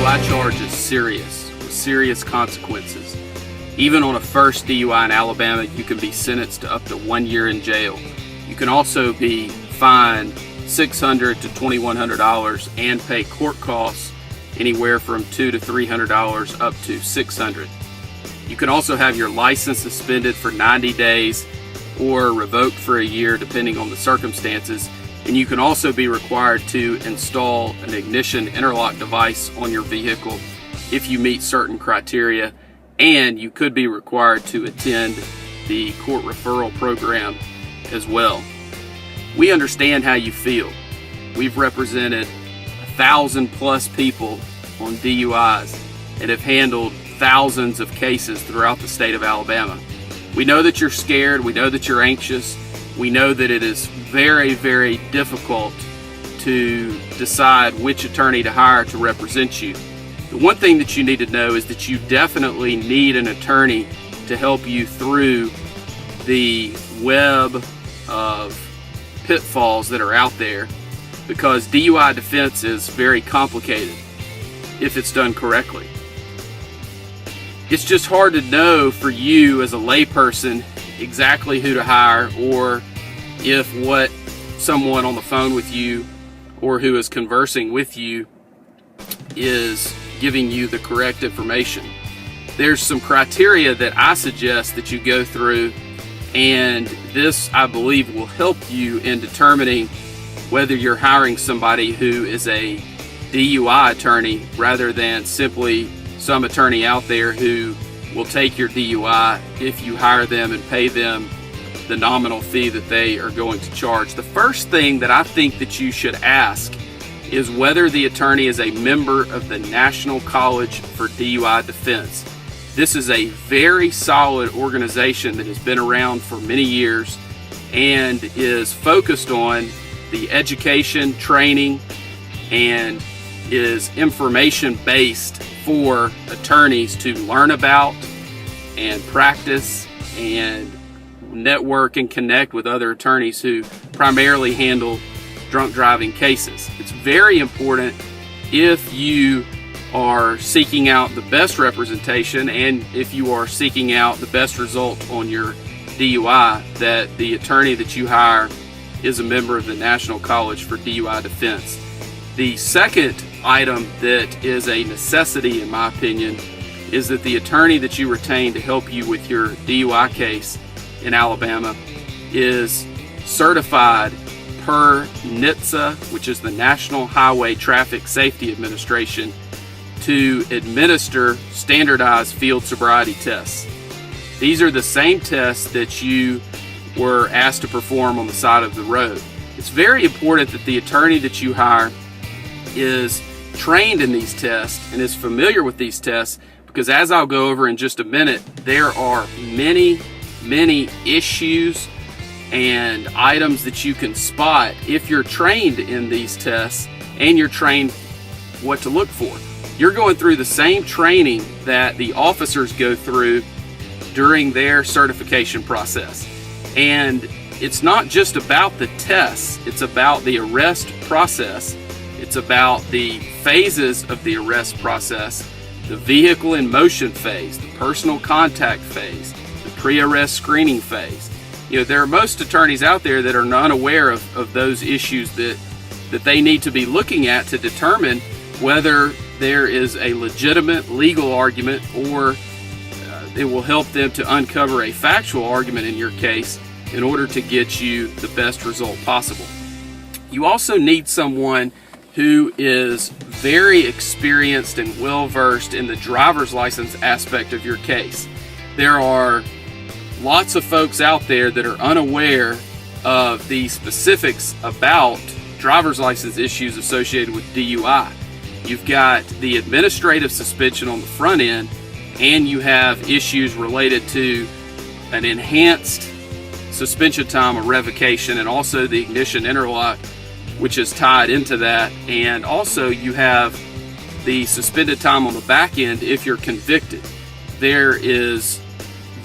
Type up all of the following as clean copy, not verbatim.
DUI charge is serious, with serious consequences. Even on a first DUI in Alabama, you can be sentenced to up to 1 year in jail. You can also be fined $600 to $2,100 and pay court costs anywhere from $200 to $300 up to $600. You can also have your license suspended for 90 days or revoked for a year depending on the circumstances. And you can also be required to install an ignition interlock device on your vehicle if you meet certain criteria. And you could be required to attend the court referral program as well. We understand how you feel. We've represented 1,000+ people on DUIs and have handled thousands of cases throughout the state of Alabama. We know that you're scared. We know that you're anxious. We know that it is very, very difficult to decide which attorney to hire to represent you. The one thing that you need to know is that you definitely need an attorney to help you through the web of pitfalls that are out there, because DUI defense is very complicated if it's done correctly. It's just hard to know for you as a layperson exactly who to hire, or if what someone on the phone with you or who is conversing with you is giving you the correct information. There's some criteria that I suggest that you go through, and this, I believe, will help you in determining whether you're hiring somebody who is a DUI attorney rather than simply some attorney out there who will take your DUI if you hire them and pay them the nominal fee that they are going to charge. The first thing that I think that you should ask is whether the attorney is a member of the National College for DUI Defense. This is a very solid organization that has been around for many years and is focused on the education, training, and is information based for attorneys to learn about and practice and network and connect with other attorneys who primarily handle drunk driving cases. It's very important, if you are seeking out the best representation and if you are seeking out the best result on your DUI, that the attorney that you hire is a member of the National College for DUI Defense. The second item that is a necessity, in my opinion, is that the attorney that you retain to help you with your DUI case in Alabama is certified per NHTSA, which is the National Highway Traffic Safety Administration, to administer standardized field sobriety tests. These are the same tests that you were asked to perform on the side of the road. It's very important that the attorney that you hire is trained in these tests and is familiar with these tests, because as I'll go over in just a minute, there are many issues and items that you can spot if you're trained in these tests and you're trained what to look for. You're going through the same training that the officers go through during their certification process. And it's not just about the tests, it's about the arrest process. It's about the phases of the arrest process, the vehicle in motion phase, the personal contact phase, the pre-arrest screening phase. You know, there are most attorneys out there that are unaware of those issues that they need to be looking at to determine whether there is a legitimate legal argument, or it will help them to uncover a factual argument in your case in order to get you the best result possible. You also need someone who is very experienced and well-versed in the driver's license aspect of your case. There are lots of folks out there that are unaware of the specifics about driver's license issues associated with DUI. You've got the administrative suspension on the front end, and you have issues related to an enhanced suspension time or revocation, and also the ignition interlock, which is tied into that. And also you have the suspended time on the back end if you're convicted. There is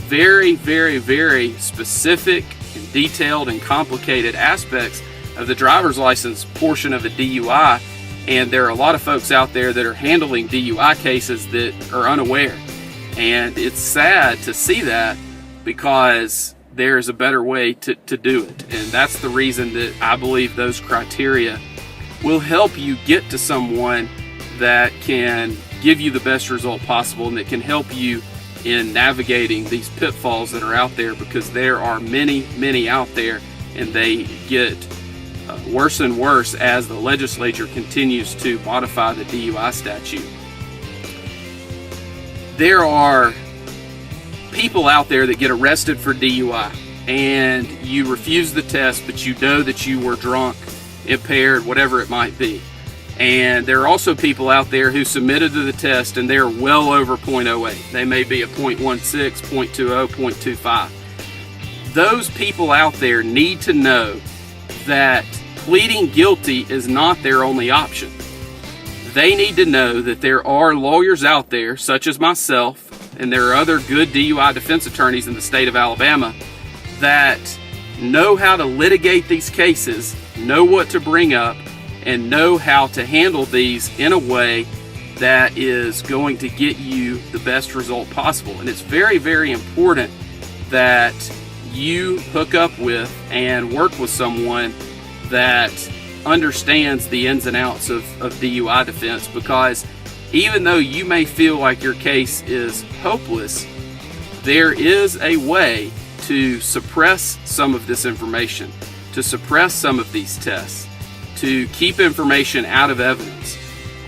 very specific and detailed and complicated aspects of the driver's license portion of a DUI, And there are a lot of folks out there that are handling DUI cases that are unaware. And it's sad to see that, because there's a better way to do it. And that's the reason that I believe those criteria will help you get to someone that can give you the best result possible and that can help you in navigating these pitfalls that are out there, because there are many out there, and they get worse and worse as the legislature continues to modify the DUI statute. There are people out there that get arrested for DUI, and you refuse the test, but you know that you were drunk, impaired, whatever it might be. And there are also people out there who submitted to the test and they're well over 0.08. They may be a 0.16, 0.20, 0.25. Those people out there need to know that pleading guilty is not their only option. They need to know that there are lawyers out there, such as myself, and there are other good DUI defense attorneys in the state of Alabama that know how to litigate these cases, know what to bring up, and know how to handle these in a way that is going to get you the best result possible. And it's very important that you hook up with and work with someone that understands the ins and outs of DUI defense, because even though you may feel like your case is hopeless, there is a way to suppress some of this information, to suppress some of these tests, to keep information out of evidence,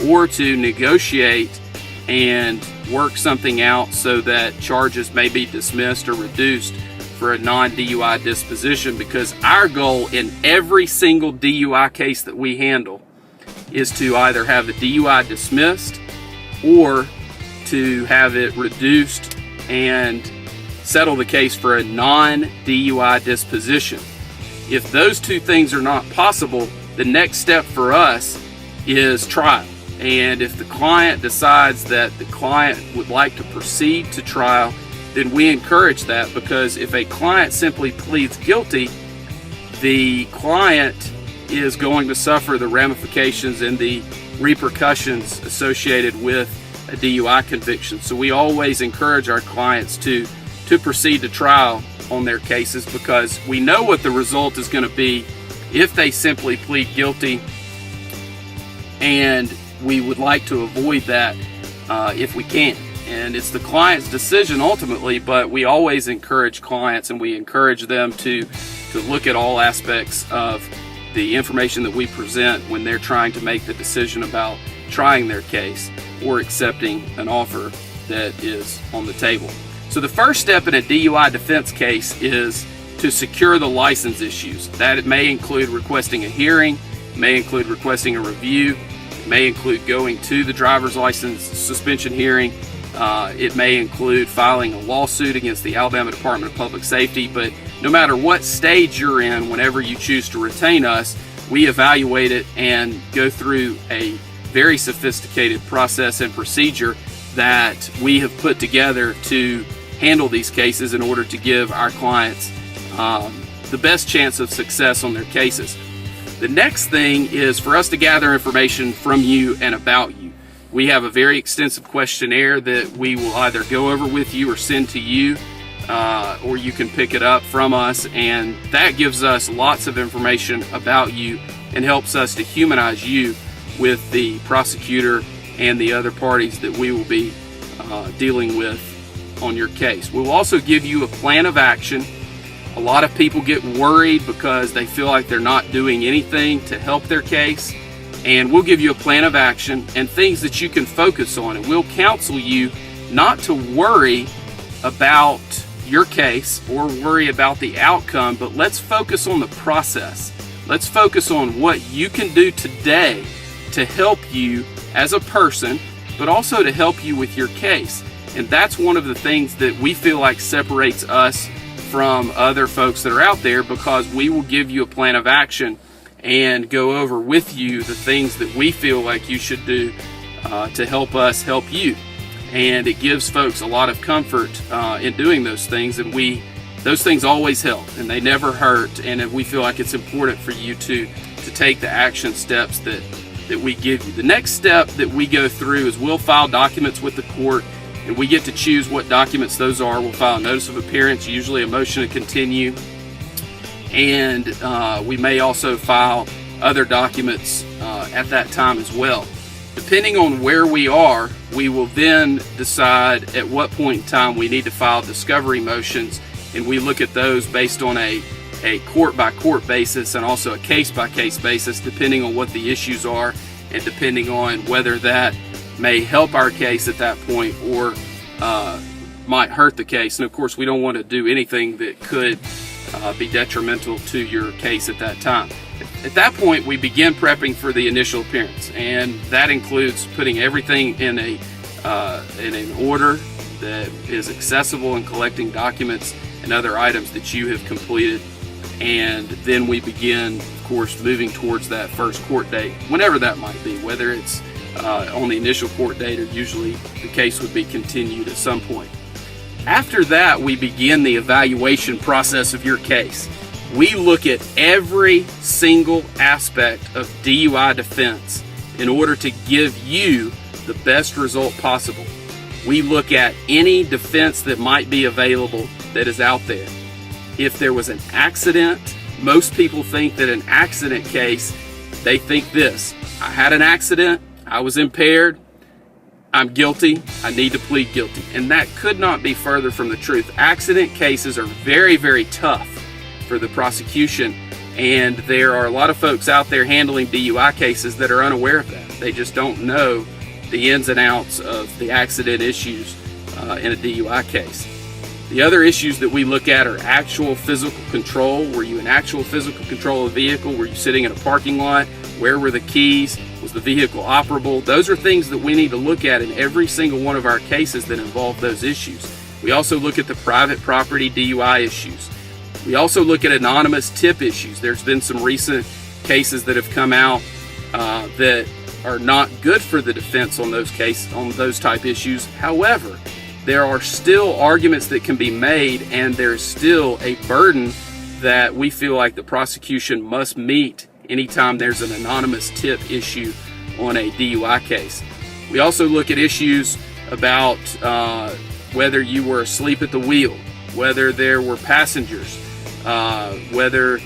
or to negotiate and work something out so that charges may be dismissed or reduced for a non-DUI disposition. Because our goal in every single DUI case that we handle is to either have the DUI dismissed or to have it reduced and settle the case for a non-DUI disposition. If those two things are not possible, the next step for us is trial. And if the client decides that the client would like to proceed to trial, then we encourage that, because if a client simply pleads guilty, the client is going to suffer the ramifications and the repercussions associated with a DUI conviction. So we always encourage our clients to proceed to trial on their cases, because we know what the result is going to be if they simply plead guilty, and we would like to avoid that if we can. And it's the client's decision ultimately, but we always encourage clients, and we encourage them to look at all aspects of the information that we present when they're trying to make the decision about trying their case or accepting an offer that is on the table. So the first step in a DUI defense case is to secure the license issues. That it may include requesting a hearing, may include requesting a review, it may include going to the driver's license suspension hearing, it may include filing a lawsuit against the Alabama Department of Public Safety. But no matter what stage you're in, whenever you choose to retain us, we evaluate it and go through a very sophisticated process and procedure that we have put together to handle these cases in order to give our clients the best chance of success on their cases. The next thing is for us to gather information from you and about you. We have a very extensive questionnaire that we will either go over with you or send to you, or you can pick it up from us, and that gives us lots of information about you and helps us to humanize you with the prosecutor and the other parties that we will be dealing with on your case. We will also give you a plan of action. A lot of people get worried because they feel like they're not doing anything to help their case, and we'll give you a plan of action and things that you can focus on, and we'll counsel you not to worry about your case or worry about the outcome, but let's focus on the process. Let's focus on what you can do today to help you as a person, but also to help you with your case. And that's one of the things that we feel like separates us from other folks that are out there, because we will give you a plan of action and go over with you the things that we feel like you should do to help us help you. And it gives folks a lot of comfort in doing those things, and those things always help and they never hurt, and we feel like it's important for you to take the action steps that that we give you. The next step that we go through is we'll file documents with the court, and we get to choose what documents those are. We'll file a notice of appearance, usually a motion to continue, and we may also file other documents at that time as well. Depending on where we are, we will then decide at what point in time we need to file discovery motions, and we look at those based on a court-by-court basis and also a case-by-case basis, depending on what the issues are and depending on whether that may help our case at that point or might hurt the case. And of course, we don't want to do anything that could be detrimental to your case at that time. At that point, we begin prepping for the initial appearance, and that includes putting everything in an order that is accessible and collecting documents and other items that you have completed. And then we begin, of course, moving towards that first court date, whenever that might be, whether it's on the initial court date or usually the case would be continued at some point. After that, we begin the evaluation process of your case. We look at every single aspect of DUI defense in order to give you the best result possible. We look at any defense that might be available that is out there. If there was an accident, most people think that an accident case, they think this: I had an accident, I was impaired, I'm guilty, I need to plead guilty. And that could not be further from the truth. Accident cases are very, very tough for the prosecution, and there are a lot of folks out there handling DUI cases that are unaware of that. They just don't know the ins and outs of the accident issues in a DUI case. The other issues that we look at are actual physical control. Were you in actual physical control of the vehicle? Were you sitting in a parking lot? Where were the keys? Was the vehicle operable? Those are things that we need to look at in every single one of our cases that involve those issues. We also look at the private property DUI issues. We also look at anonymous tip issues. There's been some recent cases that have come out that are not good for the defense on those type issues. However, there are still arguments that can be made, and there's still a burden that we feel like the prosecution must meet anytime there's an anonymous tip issue on a DUI case. We also look at issues about whether you were asleep at the wheel, whether there were passengers, whether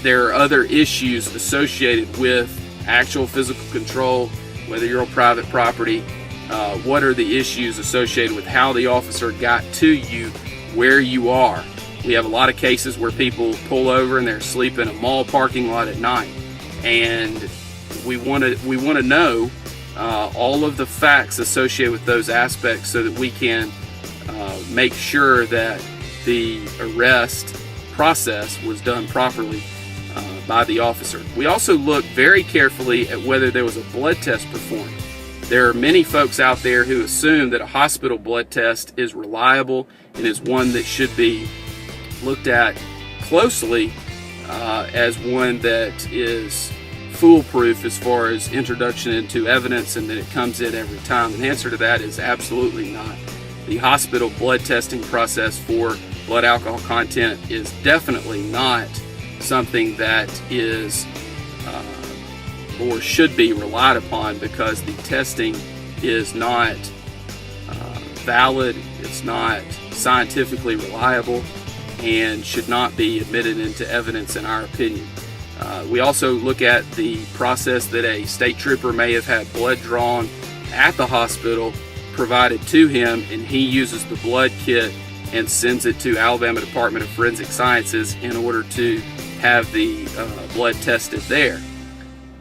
there are other issues associated with actual physical control, whether you're on private property. What are the issues associated with how the officer got to you where you are? We have a lot of cases where people pull over and they're asleep in a mall parking lot at night, and we want to know all of the facts associated with those aspects so that we can make sure that the arrest process was done properly by the officer. We also look very carefully at whether there was a blood test performed. There are many folks out there who assume that a hospital blood test is reliable and is one that should be looked at closely as one that is foolproof as far as introduction into evidence and that it comes in every time. And the answer to that is absolutely not. The hospital blood testing process for blood alcohol content is definitely not something that is or should be relied upon, because the testing is not valid, it's not scientifically reliable, and should not be admitted into evidence in our opinion. We also look at the process that a state trooper may have had blood drawn at the hospital provided to him, and he uses the blood kit and sends it to Alabama Department of Forensic Sciences in order to have the blood tested there.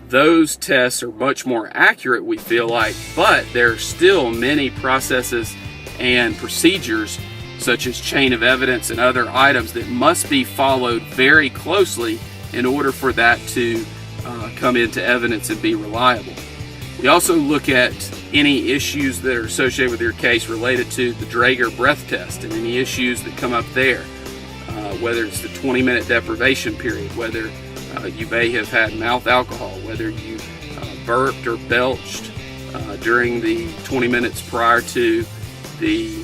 Those tests are much more accurate, we feel like, but there are still many processes and procedures such as chain of evidence and other items that must be followed very closely in order for that to come into evidence and be reliable. We also look at any issues that are associated with your case related to the Draeger breath test and any issues that come up there, whether it's the 20-minute deprivation period, whether you may have had mouth alcohol, whether you burped or belched during the 20 minutes prior to the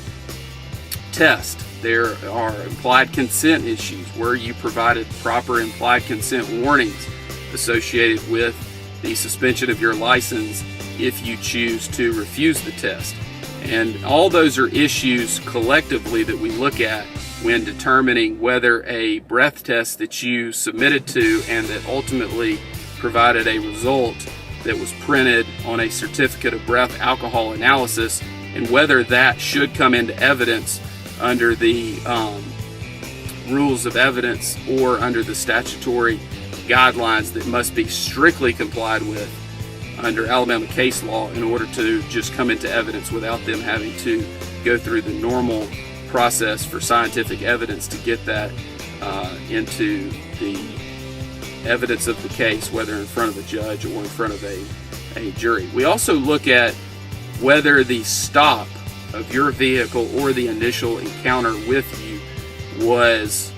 test. There are implied consent issues where you provided proper implied consent warnings associated with the suspension of your license if you choose to refuse the test. And all those are issues collectively that we look at when determining whether a breath test that you submitted to and that ultimately provided a result that was printed on a certificate of breath alcohol analysis, and whether that should come into evidence under the rules of evidence or under the statutory guidelines that must be strictly complied with under Alabama case law in order to just come into evidence without them having to go through the normal process for scientific evidence to get that into the evidence of the case, whether in front of a judge or in front of a jury. We also look at whether the stop of your vehicle or the initial encounter with you was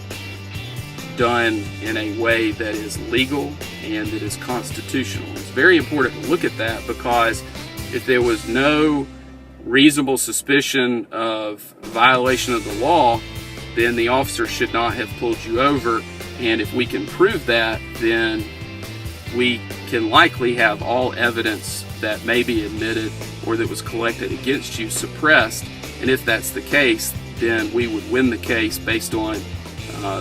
done in a way that is legal and that is constitutional. It's very important to look at that, because if there was no reasonable suspicion of violation of the law, then the officer should not have pulled you over. And if we can prove that, then we can likely have all evidence that may be admitted or that was collected against you suppressed. And if that's the case, then we would win the case based on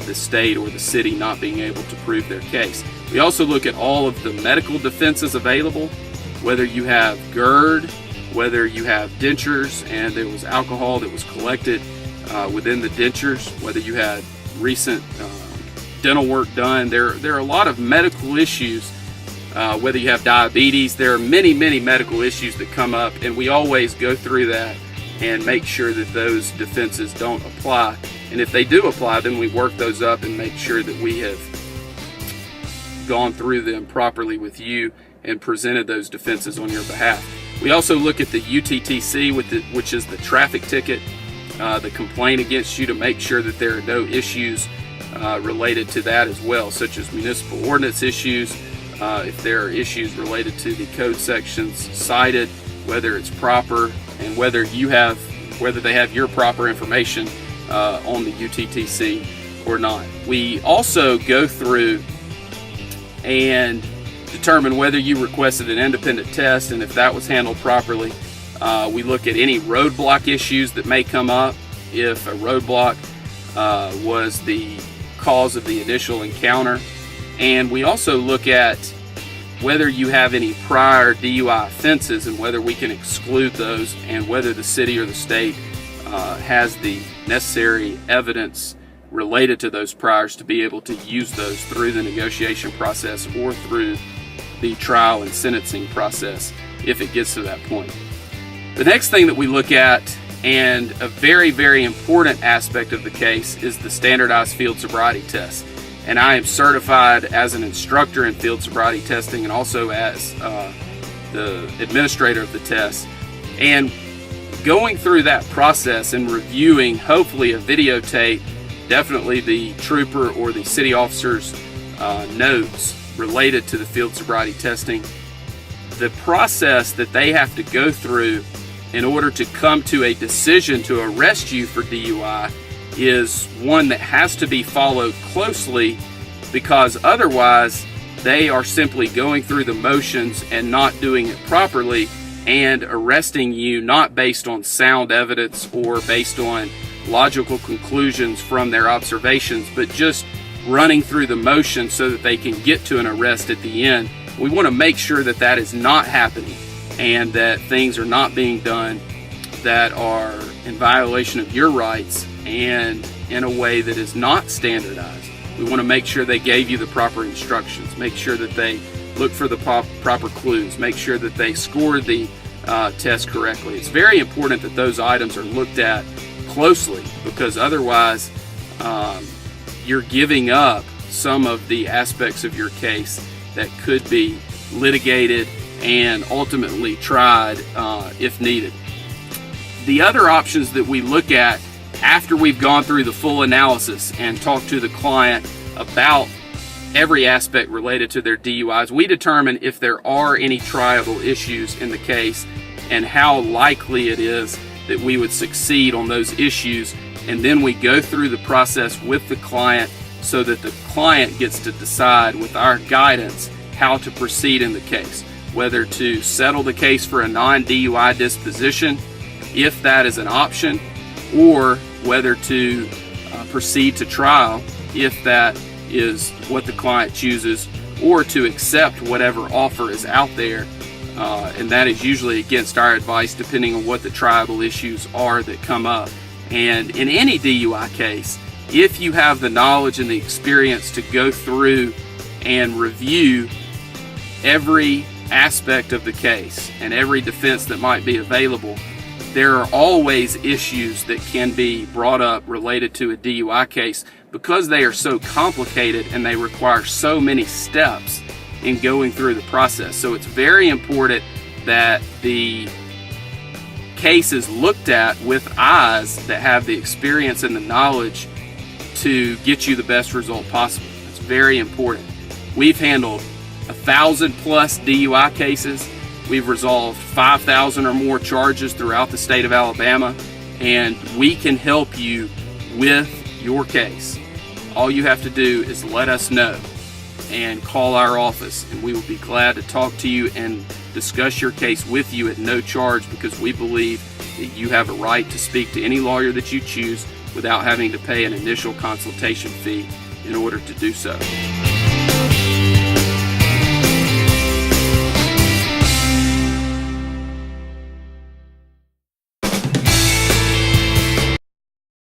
the state or the city not being able to prove their case. We also look at all of the medical defenses available, whether you have GERD, whether you have dentures and there was alcohol that was collected within the dentures, whether you had recent dental work done. There are a lot of medical issues, whether you have diabetes. There are many medical issues that come up, and we always go through that and make sure that those defenses don't apply. And if they do apply, then we work those up and make sure that we have gone through them properly with you and presented those defenses on your behalf. We also look at the UTTC, which is the traffic ticket, the complaint against you, to make sure that there are no issues related to that as well, such as municipal ordinance issues, if there are issues related to the code sections cited, whether it's proper, and whether they have your proper information on the UTTC or not. We also go through and determine whether you requested an independent test, and if that was handled properly. We look at any roadblock issues that may come up, if a roadblock was the cause of the initial encounter. And we also look at whether you have any prior DUI offenses and whether we can exclude those, and whether the city or the state has the necessary evidence related to those priors to be able to use those through the negotiation process or through the trial and sentencing process if it gets to that point. The next thing that we look at, and a very important aspect of the case, is the Standardized Field Sobriety Test. And I am certified as an instructor in field sobriety testing and also as the administrator of the test. And going through that process and reviewing, hopefully, a videotape, definitely the trooper or the city officer's notes related to the field sobriety testing, the process that they have to go through in order to come to a decision to arrest you for DUI is one that has to be followed closely, because otherwise they are simply going through the motions and not doing it properly and arresting you not based on sound evidence or based on logical conclusions from their observations, but just running through the motions so that they can get to an arrest at the end. We want to make sure that that is not happening and that things are not being done that are in violation of your rights and in a way that is not standardized. We want to make sure they gave you the proper instructions, make sure that they look for the proper clues, make sure that they scored the test correctly. It's very important that those items are looked at closely, because otherwise you're giving up some of the aspects of your case that could be litigated and ultimately tried if needed. The other options that we look at after we've gone through the full analysis and talked to the client about every aspect related to their DUIs, we determine if there are any triable issues in the case and how likely it is that we would succeed on those issues. And then we go through the process with the client so that the client gets to decide, with our guidance, how to proceed in the case, whether to settle the case for a non-DUI disposition, if that is an option, or whether to proceed to trial, if that is what the client chooses, or to accept whatever offer is out there, and that is usually against our advice depending on what the tribal issues are that come up. And in any DUI case, if you have the knowledge and the experience to go through and review every aspect of the case and every defense that might be available, there are always issues that can be brought up related to a DUI case because they are so complicated and they require so many steps in going through the process. So it's very important that the case is looked at with eyes that have the experience and the knowledge to get you the best result possible. It's very important. We've handled 1,000 plus DUI cases. We've resolved 5,000 or more charges throughout the state of Alabama, and we can help you with your case. All you have to do is let us know and call our office, and we will be glad to talk to you and discuss your case with you at no charge, because we believe that you have a right to speak to any lawyer that you choose without having to pay an initial consultation fee in order to do so.